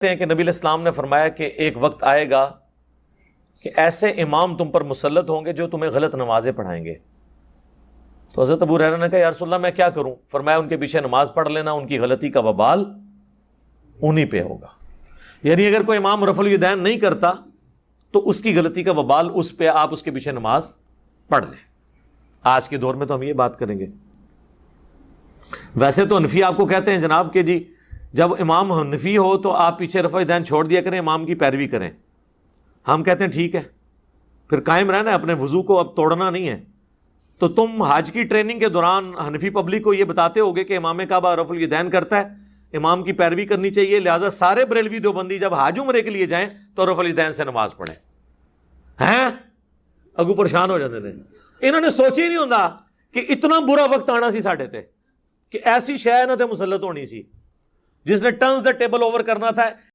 ہیں کہ نبی علیہ السلام نے فرمایا کہ ایک وقت آئے گا کہ ایسے امام تم پر مسلط ہوں گے جو تمہیں غلط نمازیں پڑھائیں گے. تو حضرت ابو ہریرہ نے کہا یا رسول اللہ میں کیا کروں؟ فرمایا ان کے پیچھے نماز پڑھ لینا، ان کی غلطی کا وبال انہی پہ ہوگا. یعنی اگر کوئی امام رفع الیدین نہیں کرتا تو اس کی غلطی کا وبال اس پہ، آپ اس کے پیچھے نماز پڑھ لیں. آج کے دور میں تو ہم یہ بات کریں گے. ویسے تو حنفی آپ کو کہتے ہیں جناب کہ جی جب امام حنفی ہو تو آپ پیچھے رفع الیدین چھوڑ دیا کریں، امام کی پیروی کریں. ہم کہتے ہیں ٹھیک ہے، پھر قائم رہنا ہے اپنے وضو کو، اب توڑنا نہیں ہے. تو تم حج کی ٹریننگ کے دوران حنفی پبلک کو یہ بتاتے ہوگے کہ امام کعبہ رفع الیدین کرتا ہے، امام کی پیروی کرنی چاہیے، لہٰذا سارے بریلوی دیوبندی جب حج عمرے کے لیے جائیں تو رفع الیدین سے نماز پڑھیں. ہیں اگو پریشان ہو جاتے تھے. انہوں نے سوچ ہی نہیں ہوتا کہ اتنا برا وقت آنا سی ساڈے تے کہ ایسی شے نہ تے مسلط ہونی سی جس نے ٹرنز دا ٹیبل اوور کرنا تھا.